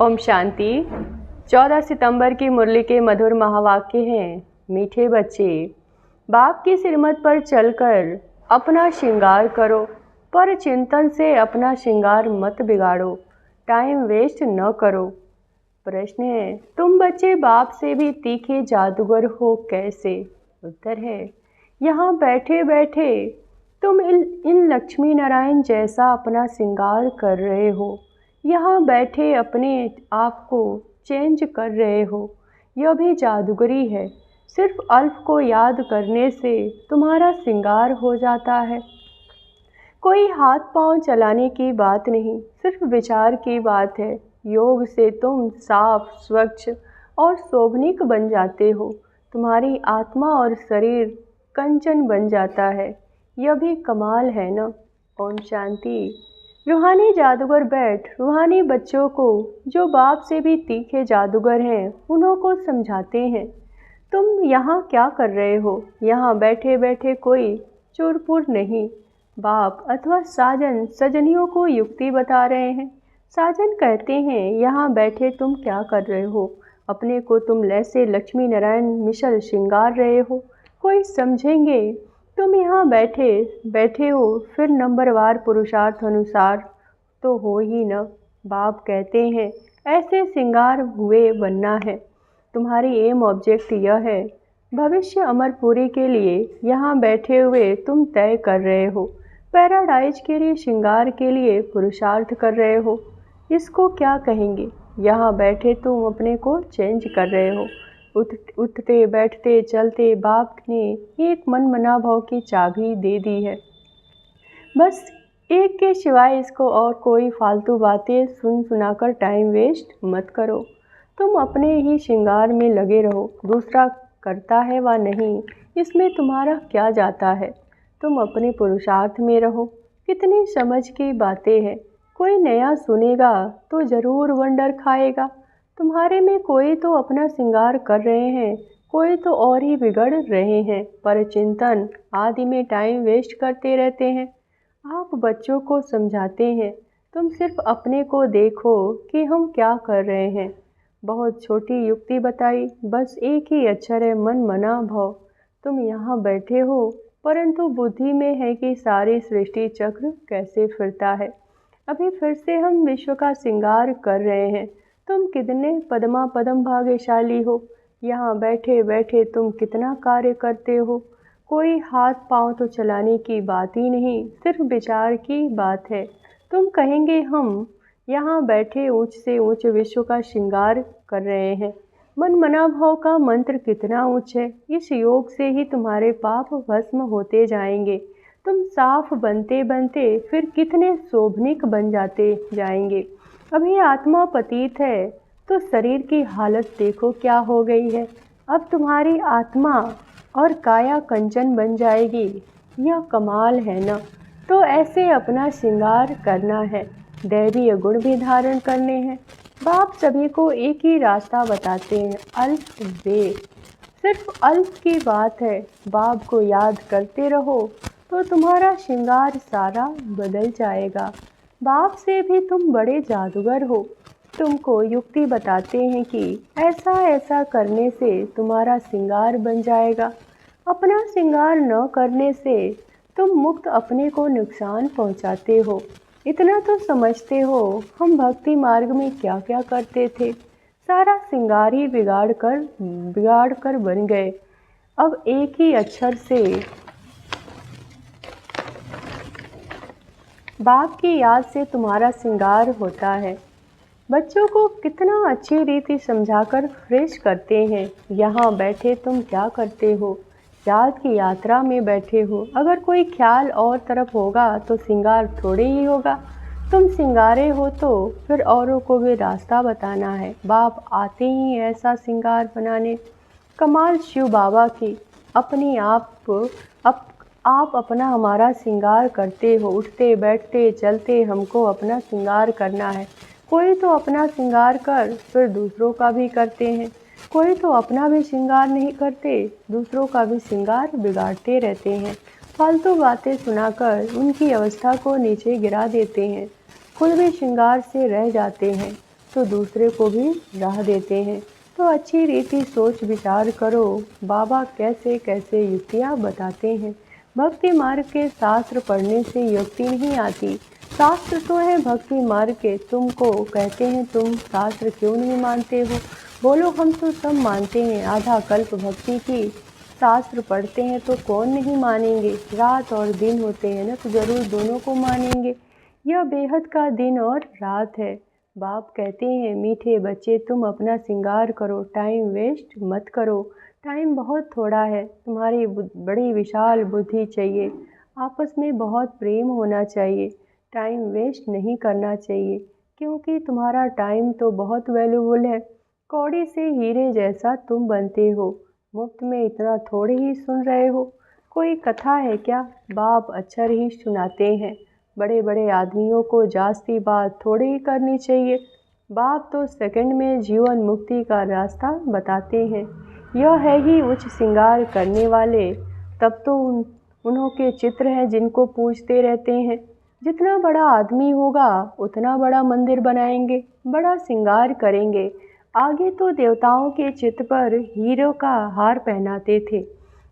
ओम शांति। 14 सितंबर की मुरली के मधुर महावाक्य हैं। मीठे बच्चे, बाप की सिरमत पर चलकर अपना श्रृंगार करो, पर चिंतन से अपना श्रृंगार मत बिगाड़ो, टाइम वेस्ट न करो। प्रश्न है, तुम बच्चे बाप से भी तीखे जादूगर हो कैसे? उत्तर है, यहाँ बैठे बैठे तुम इन लक्ष्मी नारायण जैसा अपना श्रृंगार कर रहे हो। यहाँ बैठे अपने आप को चेंज कर रहे हो। यह भी जादूगरी है। सिर्फ अल्फ को याद करने से तुम्हारा श्रृंगार हो जाता है। कोई हाथ पांव चलाने की बात नहीं, सिर्फ विचार की बात है। योग से तुम साफ, स्वच्छ और शोभनीक बन जाते हो। तुम्हारी आत्मा और शरीर कंचन बन जाता है। यह भी कमाल है ना। ओम शांति। रूहानी जादूगर बैठ रूहानी बच्चों को, जो बाप से भी तीखे जादूगर हैं, उन्हों को समझाते हैं। तुम यहाँ क्या कर रहे हो? यहाँ बैठे बैठे कोई चुरपुर नहीं। बाप अथवा साजन सजनियों को युक्ति बता रहे हैं। साजन कहते हैं, यहाँ बैठे तुम क्या कर रहे हो? अपने को तुम ऐसे लक्ष्मी नारायण मिशल श्रृंगार रहे हो। कोई समझेंगे तुम यहाँ बैठे बैठे हो, फिर नंबरवार पुरुषार्थ अनुसार तो हो ही न। बाप कहते हैं, ऐसे श्रृंगार हुए बनना है। तुम्हारी एम ऑब्जेक्ट यह है। भविष्य अमरपुरी के लिए यहाँ बैठे हुए तुम तय कर रहे हो। पैराडाइज के लिए श्रृंगार के लिए पुरुषार्थ कर रहे हो। इसको क्या कहेंगे? यहाँ बैठे तुम अपने को चेंज कर रहे हो। उठते बैठते चलते बाप ने एक मन मना भाव की चाबी दे दी है। बस एक के सिवाय इसको और कोई फालतू बातें सुनाकर टाइम वेस्ट मत करो। तुम अपने ही श्रृंगार में लगे रहो। दूसरा करता है व नहीं, इसमें तुम्हारा क्या जाता है। तुम अपने पुरुषार्थ में रहो। कितनी समझ की बातें हैं। कोई नया सुनेगा तो ज़रूर वंडर खाएगा। तुम्हारे में कोई तो अपना श्रृंगार कर रहे हैं, कोई तो और ही बिगड़ रहे हैं, पर चिंतन आदि में टाइम वेस्ट करते रहते हैं। आप बच्चों को समझाते हैं, तुम सिर्फ अपने को देखो कि हम क्या कर रहे हैं। बहुत छोटी युक्ति बताई, बस एक ही अक्षर है, मन मना भव। तुम यहाँ बैठे हो, परंतु बुद्धि में है कि सारी सृष्टि चक्र कैसे फिरता है। अभी फिर से हम विश्व का श्रृंगार कर रहे हैं। तुम कितने पदमा पदम भाग्यशाली हो। यहाँ बैठे बैठे तुम कितना कार्य करते हो। कोई हाथ पांव तो चलाने की बात ही नहीं, सिर्फ विचार की बात है। तुम कहेंगे हम यहाँ बैठे ऊंच से ऊंच विश्व का श्रृंगार कर रहे हैं। मन मना भाव का मंत्र कितना ऊंच है। इस योग से ही तुम्हारे पाप भस्म होते जाएंगे। तुम साफ बनते बनते फिर कितने शोभनीक बन जाते जाएंगे। अभी आत्मा पतित है तो शरीर की हालत देखो क्या हो गई है। अब तुम्हारी आत्मा और काया कंचन बन जाएगी। यह कमाल है ना। तो ऐसे अपना श्रृंगार करना है। दैवीय गुण भी धारण करने हैं। बाप सभी को एक ही रास्ता बताते हैं, अल्फ वे। सिर्फ अल्फ की बात है। बाप को याद करते रहो तो तुम्हारा श्रृंगार सारा बदल जाएगा। बाप से भी तुम बड़े जादूगर हो। तुमको युक्ति बताते हैं कि ऐसा ऐसा करने से तुम्हारा श्रृंगार बन जाएगा। अपना श्रृंगार न करने से तुम मुक्त अपने को नुकसान पहुंचाते हो। इतना तो समझते हो हम भक्ति मार्ग में क्या क्या करते थे। सारा श्रृंगार ही बिगाड़ कर बन गए। अब एक ही अक्षर से बाप की याद से तुम्हारा श्रृंगार होता है। बच्चों को कितना अच्छी रीति समझाकर फ्रेश करते हैं। यहाँ बैठे तुम क्या करते हो? याद की यात्रा में बैठे हो। अगर कोई ख्याल और तरफ होगा तो श्रृंगार थोड़े ही होगा। तुम श्रृंगारे हो तो फिर औरों को भी रास्ता बताना है। बाप आते ही ऐसा श्रृंगार बनाने। कमाल शिव बाबा की। अपनी आप अपना हमारा श्रृंगार करते हो। उठते बैठते चलते हमको अपना श्रृंगार करना है। कोई तो अपना श्रृंगार कर फिर दूसरों का भी करते हैं। कोई तो अपना भी श्रृंगार नहीं करते, दूसरों का भी श्रृंगार बिगाड़ते रहते हैं। फालतू बातें सुनाकर उनकी अवस्था को नीचे गिरा देते हैं। खुद भी श्रृंगार से रह जाते हैं। तो दूसरे को भी राह देते हैं। तो अच्छी रीति सोच विचार करो, बाबा कैसे कैसे युक्तियाँ बताते हैं। भक्ति मार्ग के शास्त्र पढ़ने से युक्ति नहीं आती, शास्त्र तो है भक्ति मार्ग के। तुमको कहते हैं तुम शास्त्र क्यों नहीं मानते हो? बोलो हम तो सब मानते हैं, आधा कल्प भक्ति की शास्त्र पढ़ते हैं तो कौन नहीं मानेंगे। रात और दिन होते हैं ना, तो ज़रूर दोनों को मानेंगे। यह बेहद का दिन और रात है। बाप कहते हैं मीठे बच्चे तुम अपना श्रृंगार करो, टाइम वेस्ट मत करो। टाइम बहुत थोड़ा है, तुम्हारी बड़ी विशाल बुद्धि चाहिए, आपस में बहुत प्रेम होना चाहिए। टाइम वेस्ट नहीं करना चाहिए, क्योंकि तुम्हारा टाइम तो बहुत वैल्यूबल है। कौड़ी से हीरे जैसा तुम बनते हो, मुफ्त में इतना थोड़े ही सुन रहे हो। कोई कथा है क्या? बाप अक्षर ही सुनाते हैं। बड़े बड़े आदमियों को जास्ती बात थोड़ी ही करनी चाहिए। बाप तो सेकंड में जीवन मुक्ति का रास्ता बताते हैं। यह है ही उच्च श्रृंगार करने वाले, तब तो उन्हों के चित्र हैं जिनको पूजते रहते हैं। जितना बड़ा आदमी होगा उतना बड़ा मंदिर बनाएंगे, बड़ा श्रृंगार करेंगे। आगे तो देवताओं के चित्र पर हीरो का हार पहनाते थे।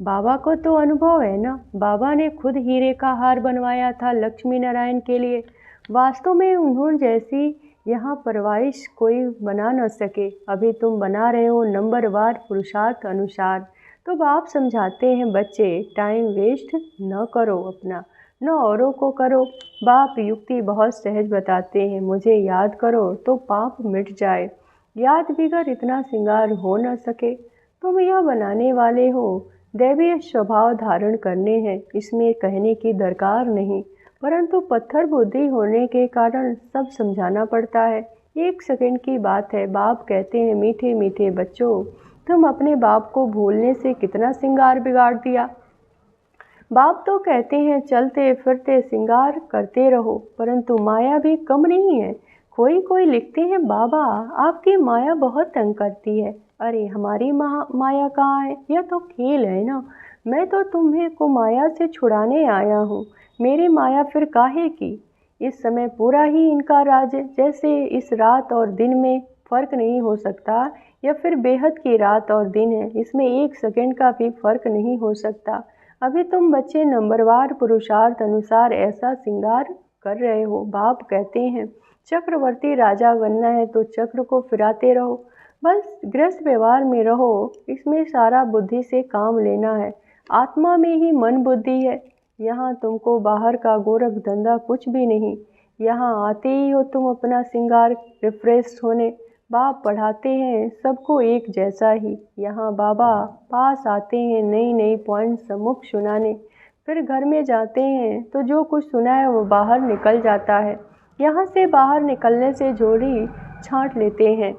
बाबा को तो अनुभव है ना, बाबा ने खुद हीरे का हार बनवाया था लक्ष्मी नारायण के लिए। वास्तव में उन्होंने जैसी यहाँ परवाइश कोई बना न सके। अभी तुम बना रहे हो नंबरवार पुरुषार्थ अनुसार। तो बाप समझाते हैं बच्चे टाइम वेस्ट न करो अपना, न औरों को करो। बाप युक्ति बहुत सहज बताते हैं, मुझे याद करो तो पाप मिट जाए। याद बिगर इतना श्रृंगार हो न सके। तुम यह बनाने वाले हो, दैवीय स्वभाव धारण करने हैं, इसमें कहने की दरकार नहीं। परंतु पत्थर बुद्धि होने के कारण सब समझाना पड़ता है। 1 सेकंड की बात है। बाप कहते हैं मीठे मीठे बच्चों, तुम अपने बाप को भूलने से कितना श्रृंगार बिगाड़ दिया। बाप तो कहते हैं चलते फिरते श्रृंगार करते रहो, परंतु माया भी कम नहीं है। कोई लिखते हैं बाबा आपकी माया बहुत तंग करती है। अरे हमारी माया कहाँ है? यह तो खेल है ना। मैं तो तुम्हें को माया से छुड़ाने आया हूँ। मेरी माया फिर काहे की? इस समय पूरा ही इनका राज है। जैसे इस रात और दिन में फ़र्क नहीं हो सकता, या फिर बेहद की रात और दिन है, इसमें 1 सेकंड का भी फ़र्क नहीं हो सकता। अभी तुम बच्चे नंबरवार पुरुषार्थ अनुसार ऐसा श्रृंगार कर रहे हो। बाप कहते हैं चक्रवर्ती राजा बनना है तो चक्र को फिराते रहो, बस गृहस्थ व्यवहार में रहो। इसमें सारा बुद्धि से काम लेना है। आत्मा में ही मन बुद्धि है। यहाँ तुमको बाहर का गोरख धंधा कुछ भी नहीं। यहाँ आते ही हो तुम अपना श्रृंगार रिफ्रेश होने। बाप पढ़ाते हैं सबको एक जैसा ही। यहाँ बाबा पास आते हैं नई नई पॉइंट सम्मुख सुनाने, फिर घर में जाते हैं तो जो कुछ सुना है वो बाहर निकल जाता है। यहाँ से बाहर निकलने से झोली छांट लेते हैं,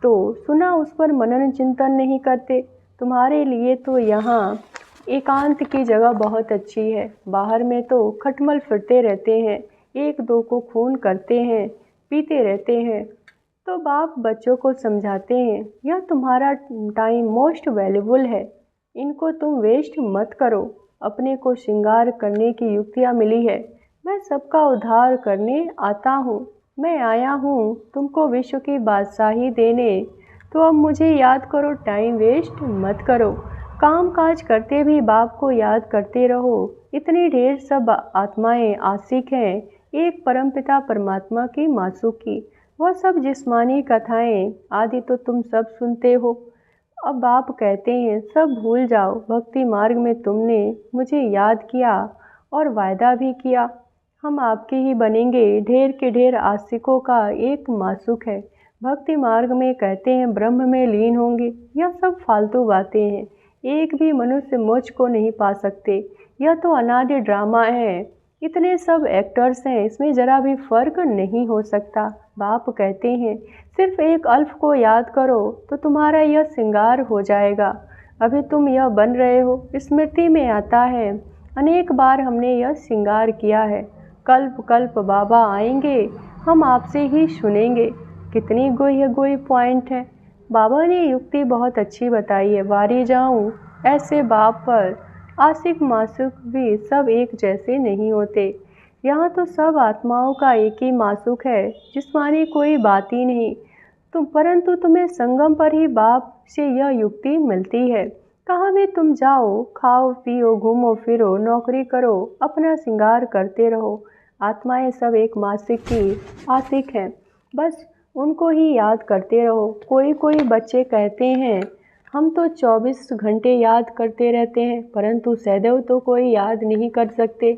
तो सुना उस पर मनन चिंतन नहीं करते। तुम्हारे लिए तो यहाँ एकांत की जगह बहुत अच्छी है। बाहर में तो खटमल फिरते रहते हैं, 1-2 को खून करते हैं, पीते रहते हैं। तो बाप बच्चों को समझाते हैं यह तुम्हारा टाइम मोस्ट वैल्यूबल है, इनको तुम वेस्ट मत करो। अपने को श्रृंगार करने की युक्तियाँ मिली है। मैं सबका उद्धार करने आता हूँ। मैं आया हूँ तुमको विश्व की बादशाही देने। तो अब मुझे याद करो, टाइम वेस्ट मत करो। काम काज करते भी बाप को याद करते रहो। इतनी ढेर सब आत्माएं आशिक हैं एक परमपिता परमात्मा की मासूक की। वह सब जिस्मानी कथाएं आदि तो तुम सब सुनते हो। अब बाप कहते हैं सब भूल जाओ। भक्ति मार्ग में तुमने मुझे याद किया और वायदा भी किया, हम आपके ही बनेंगे। ढेर के ढेर आशिकों का एक मासूक है। भक्ति मार्ग में कहते हैं ब्रह्म में लीन होंगे। यह सब फालतू बातें हैं। एक भी मनुष्य मुझ को नहीं पा सकते। यह तो अनादि ड्रामा है। इतने सब एक्टर्स हैं, इसमें ज़रा भी फर्क नहीं हो सकता। बाप कहते हैं सिर्फ एक अल्फ को याद करो तो तुम्हारा यह श्रृंगार हो जाएगा। अभी तुम यह बन रहे हो, स्मृति में आता है अनेक बार हमने यह श्रृंगार किया है। कल्प कल्प बाबा आएंगे, हम आपसे ही सुनेंगे। कितनी गोई पॉइंट है। बाबा ने युक्ति बहुत अच्छी बताई है। वारी जाऊं ऐसे बाप पर आशिक मासूक भी सब एक जैसे नहीं होते। यहाँ तो सब आत्माओं का एक ही मासूक है, जिस्मानी कोई बात ही नहीं। परंतु तुम्हें संगम पर ही बाप से यह युक्ति मिलती है। कहाँ भी तुम जाओ, खाओ पियो, घूमो फिरो, नौकरी करो, अपना श्रृंगार करते रहो। आत्माएं सब एक मासिक की आशिक हैं, बस उनको ही याद करते रहो। कोई कोई बच्चे कहते हैं हम तो 24 घंटे याद करते रहते हैं, परंतु सदैव तो कोई याद नहीं कर सकते।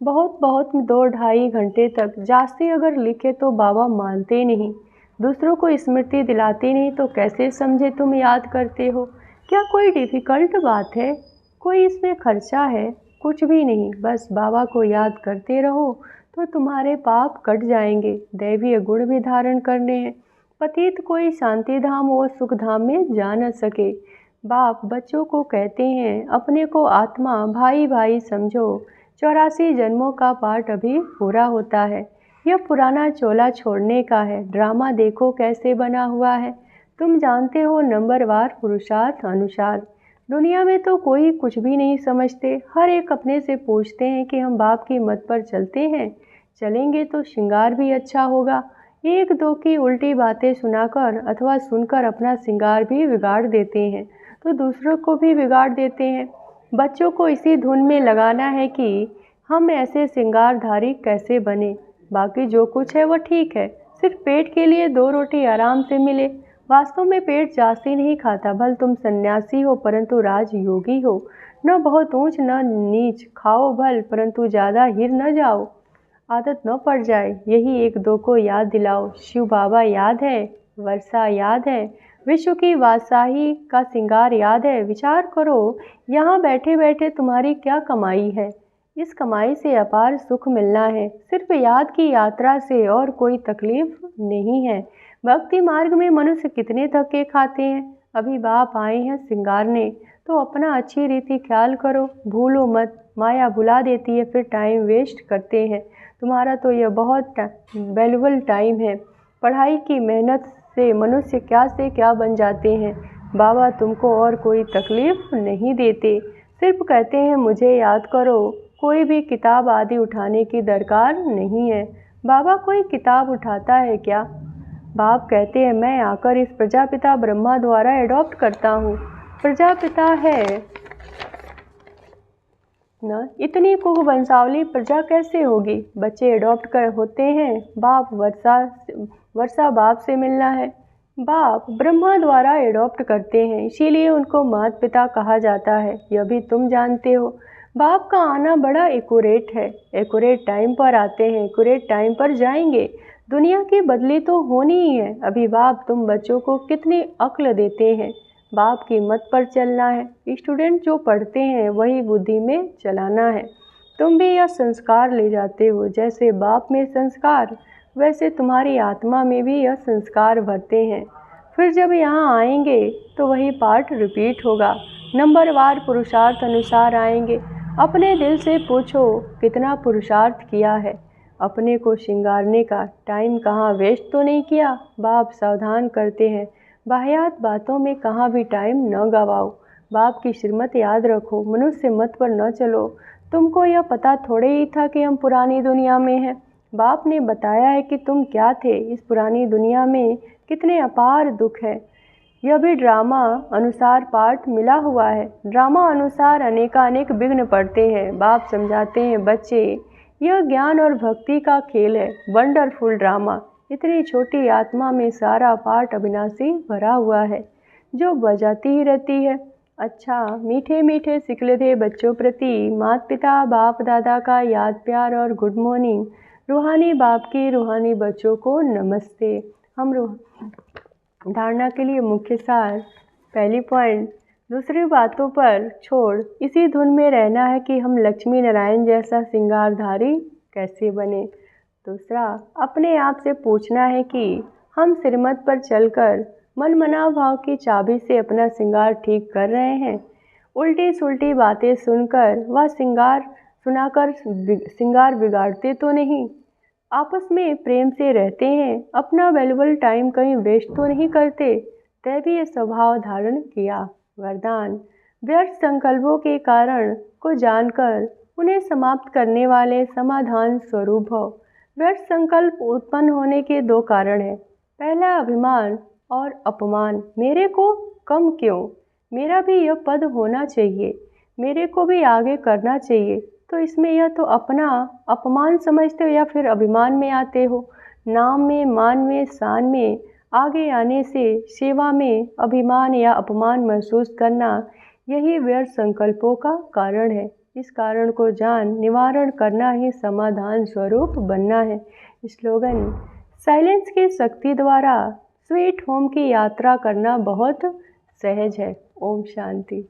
बहुत बहुत 2-2.5 घंटे तक जास्ती अगर लिखे तो बाबा मानते नहीं। दूसरों को स्मृति दिलाते नहीं तो कैसे समझे तुम याद करते हो। क्या कोई डिफ़िकल्ट बात है? कोई इसमें खर्चा है? कुछ भी नहीं। बस बाबा को याद करते रहो तो तुम्हारे पाप कट जाएंगे। दैवीय गुण भी धारण करने हैं। पतित कोई शांति धाम और सुख धाम में जा न सके। बाप बच्चों को कहते हैं अपने को आत्मा भाई भाई समझो। 84 जन्मों का पाठ अभी पूरा होता है। यह पुराना चोला छोड़ने का है। ड्रामा देखो कैसे बना हुआ है। तुम जानते हो नंबरवार पुरुषार्थ अनुसार। दुनिया में तो कोई कुछ भी नहीं समझते। हर एक अपने से पूछते हैं कि हम बाप की मत पर चलते हैं। चलेंगे तो श्रृंगार भी अच्छा होगा। एक दो की उल्टी बातें सुनाकर अथवा सुनकर अपना श्रृंगार भी बिगाड़ देते हैं तो दूसरों को भी बिगाड़ देते हैं। बच्चों को इसी धुन में लगाना है कि हम ऐसे श्रृंगारधारी कैसे बने। बाकी जो कुछ है वह ठीक है, सिर्फ पेट के लिए 2 रोटी आराम से मिले। वास्तव में पेट जास्ती नहीं खाता। भल तुम सन्यासी हो परंतु राजयोगी हो। न बहुत ऊंच न नीच, खाओ भल परंतु ज़्यादा हिर न जाओ। आदत न पड़ जाए। यही 1-2 को याद दिलाओ। शिव बाबा याद है, वर्षा याद है, विश्व की बादशाही का श्रृंगार याद है। विचार करो यहाँ बैठे बैठे तुम्हारी क्या कमाई है। इस कमाई से अपार सुख मिलना है। सिर्फ याद की यात्रा से और कोई तकलीफ नहीं है। भक्ति मार्ग में मनुष्य कितने धक्के खाते हैं। अभी बाप आए हैं श्रृंगारने तो अपना अच्छी रीति ख्याल करो। भूलो मत, माया भुला देती है फिर टाइम वेस्ट करते हैं। तुम्हारा तो यह बहुत वैल्यूबल टाइम है। पढ़ाई की मेहनत से मनुष्य क्या से क्या बन जाते हैं। बाबा तुमको और कोई तकलीफ नहीं देते, सिर्फ कहते हैं मुझे याद करो। कोई भी किताब आदि उठाने की दरकार नहीं है। बाबा कोई किताब उठाता है क्या? बाप कहते हैं मैं आकर इस प्रजापिता ब्रह्मा द्वारा एडॉप्ट करता हूँ। प्रजापिता है न, इतनी कुह वंशावली प्रजा कैसे होगी? बच्चे एडॉप्ट कर होते हैं। बाप वर्षा बाप से मिलना है। बाप ब्रह्मा द्वारा एडॉप्ट करते हैं, इसीलिए उनको माता पिता कहा जाता है। यह भी तुम जानते हो। बाप का आना बड़ा एक्यूरेट है। एक्यूरेट टाइम पर आते हैं, एक्यूरेट टाइम पर जाएंगे। दुनिया की बदली तो होनी ही है। अभी बाप तुम बच्चों को कितनी अक्ल देते हैं। बाप की मत पर चलना है। स्टूडेंट जो पढ़ते हैं वही बुद्धि में चलाना है। तुम भी यह संस्कार ले जाते हो। जैसे बाप में संस्कार, वैसे तुम्हारी आत्मा में भी यह संस्कार भरते हैं। फिर जब यहाँ आएंगे तो वही पाठ रिपीट होगा। नंबरवार पुरुषार्थ अनुसार आएंगे। अपने दिल से पूछो कितना पुरुषार्थ किया है। अपने को श्रृंगारने का टाइम कहाँ वेस्ट तो नहीं किया। बाप सावधान करते हैं, बाह्यात बातों में कहाँ भी टाइम न गवाओ। बाप की श्रीमत याद रखो, मनुष्य मत पर न चलो। तुमको यह पता थोड़े ही था कि हम पुरानी दुनिया में हैं। बाप ने बताया है कि तुम क्या थे। इस पुरानी दुनिया में कितने अपार दुख है। यह भी ड्रामा अनुसार पाठ मिला हुआ है। ड्रामा अनुसार अनेकानेक विघ्न पड़ते हैं। बाप समझाते हैं बच्चे यह ज्ञान और भक्ति का खेल है। Wonderful drama. इतनी छोटी आत्मा में सारा पाठ अविनाशी भरा हुआ है जो बजाती ही रहती है। अच्छा, मीठे मीठे सिकलधे बच्चों प्रति माता पिता बाप दादा का याद प्यार और गुड मॉर्निंग। रूहानी बाप की रूहानी बच्चों को नमस्ते। हम धारणा के लिए मुख्य सार, पहली पॉइंट, दूसरी बातों पर छोड़ इसी धुन में रहना है कि हम लक्ष्मी नारायण जैसा श्रृंगारधारी कैसे बने। दूसरा, अपने आप से पूछना है कि हम श्रीमत पर चलकर मन मनाव भाव की चाबी से अपना श्रृंगार ठीक कर रहे हैं। उल्टी सुल्टी बातें सुनकर व सुनाकर श्रृंगार बिगाड़ते तो नहीं। आपस में प्रेम से रहते हैं। अपना वैल्यूबल टाइम कहीं वेस्ट तो नहीं करते। दैवीय स्वभाव धारण किया। वरदान, व्यर्थ संकल्पों के कारण को जानकर उन्हें समाप्त करने वाले समाधान स्वरूप हो। व्यर्थ संकल्प उत्पन्न होने के 2 कारण हैं। पहला, अभिमान, और अपमान, मेरे को कम क्यों, मेरा भी यह पद होना चाहिए, मेरे को भी आगे करना चाहिए। तो इसमें यह तो अपना अपमान समझते हो या फिर अभिमान में आते हो। नाम में, मान में, शान में आगे आने से सेवा में अभिमान या अपमान महसूस करना, यही व्यर्थ संकल्पों का कारण है। इस कारण को जान निवारण करना ही समाधान स्वरूप बनना है। स्लोगन: साइलेंस की शक्ति द्वारा स्वीट होम की यात्रा करना बहुत सहज है। ओम शांति।